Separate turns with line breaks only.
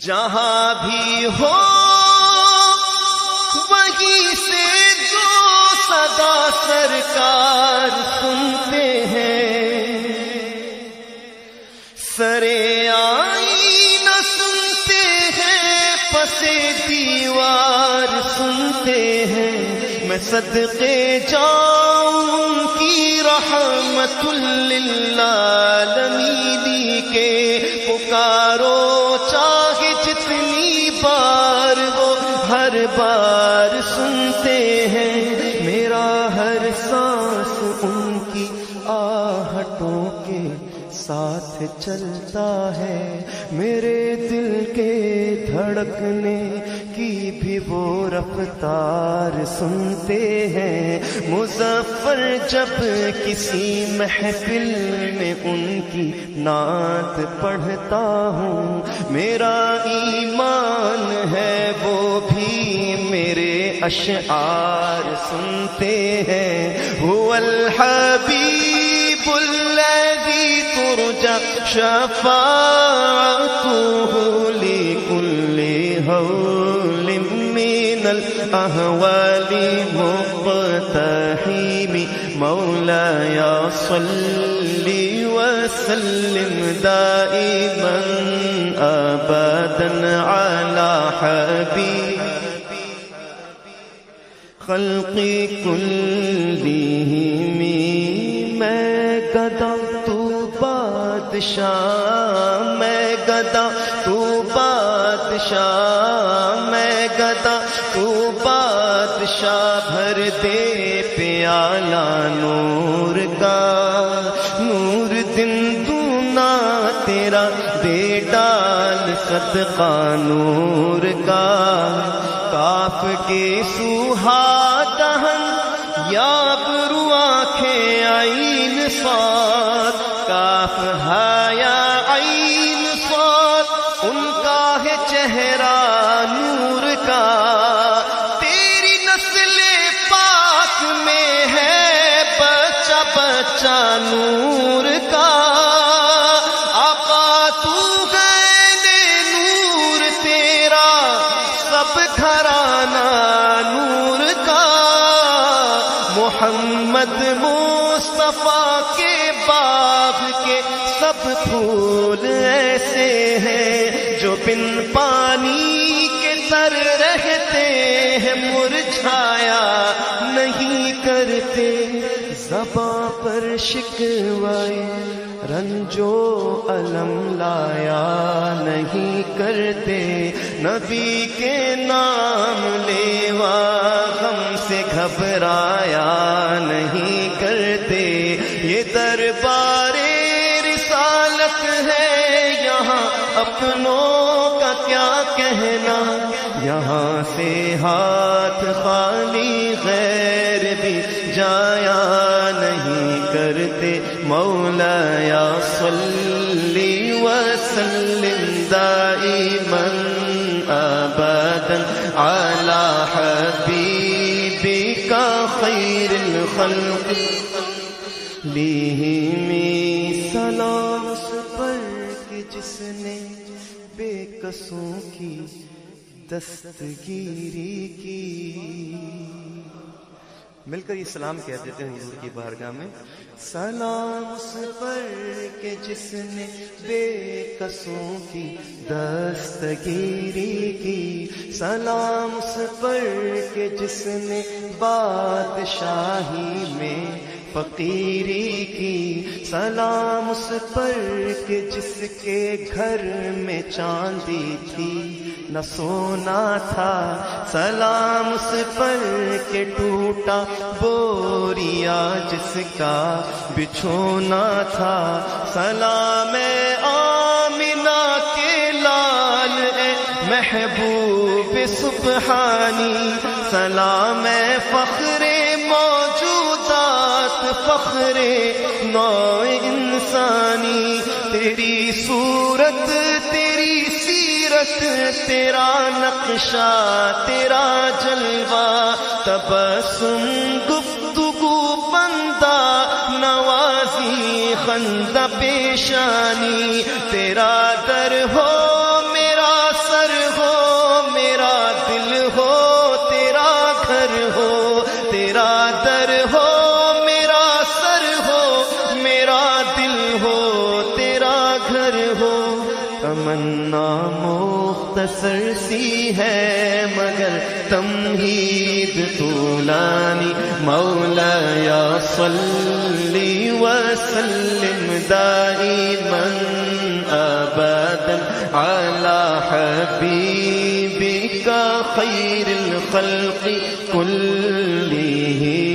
جہاں بھی ہو وہیں سے جو صدا سرکار سنتے ہیں، سرے آئینہ سنتے ہیں، پسے دیوار سنتے ہیں، میں صدقے جاؤں ان کی رحمت للعالمین کے، پکارو چاہے جتنی بار وہ ہر بار سنتے ہیں، میرا ہر سانس ان کی آہٹوں کے ساتھ چلتا ہے، میرے دل کے دھڑکنے کی بھی وہ رفتار سنتے ہیں، مظفر جب کسی محفل میں ان کی نعت پڑھتا ہوں، میرا ایمان ہے وہ بھی میرے اشعار سنتے ہیں، هو الحبیب الذی ترجى شفاعته لكل هول من الأهوال مقتحم، مولاي صل وسلم دائما أبدا على حبيب خلق كلهم، میں گدا تو بادشاہ، میں گدا تو بادشاہ، میں گدا تو بادشاہ، بھر دے پیالہ نور کا، نور دن دونا تیرا دے ڈال صدقہ نور کا، کاف کے سوہا دہن یا برو آنکھیں عین صاد، کاف ہایا عین صاد، ان کا ہے چہرہ نور کا، تیری نسل پاک میں ہے بچہ بچہ نور کا، آقا تو ہے نور تیرا سب گھرانہ نور کا، محمد مصطفیٰ کے باغ کے سب پھول ایسے ہیں جو بن پانی کے تر رہتے ہیں، مرجھایا نہیں کرتے، زباں پر شکوائے رنج و الم لایا نہیں کرتے، نبی کے نام لیوا غم سے گھبرایا نہیں کرتے، یہ دربار رسالت ہے یہاں اپنوں کا کیا کہنا، یہاں سے ہاتھ خالی غیر بھی جایا نہیں کرتے، مولایا صلی وسلم دائما ابدا علی حبیبک خیر الخلق، لیہمی سلام اس پر کہ جس نے بے قصوں کی دستگیری کی، مل کر یہ سلام کہہ دیتے ہیں حضور کی بارگاہ میں، سلام اس پر کہ جس نے بے قصوں کی دستگیری کی، سلام اس پر کہ جس نے بادشاہی میں فقیری کی، سلام اس پر کہ جس کے گھر میں چاندی تھی نہ سونا تھا، سلام اس پر کہ ٹوٹا بوریا جس کا بچھونا تھا، سلام آمنہ کے لال اے محبوب سبحانی، سلام فخر موجودات فخر نوع انسانی، تیری صورت تیری سیرت تیرا نقشہ تیرا جلوہ، تبسم گفتگو بندہ نوازی خندہ پیشانی، تیرا در ہو میرا تمنا مختصر سی ہے مگر تمہید طولانی مولایا صلی وسلم دائما ابدا علی حبیبک خیر الخلق کلہم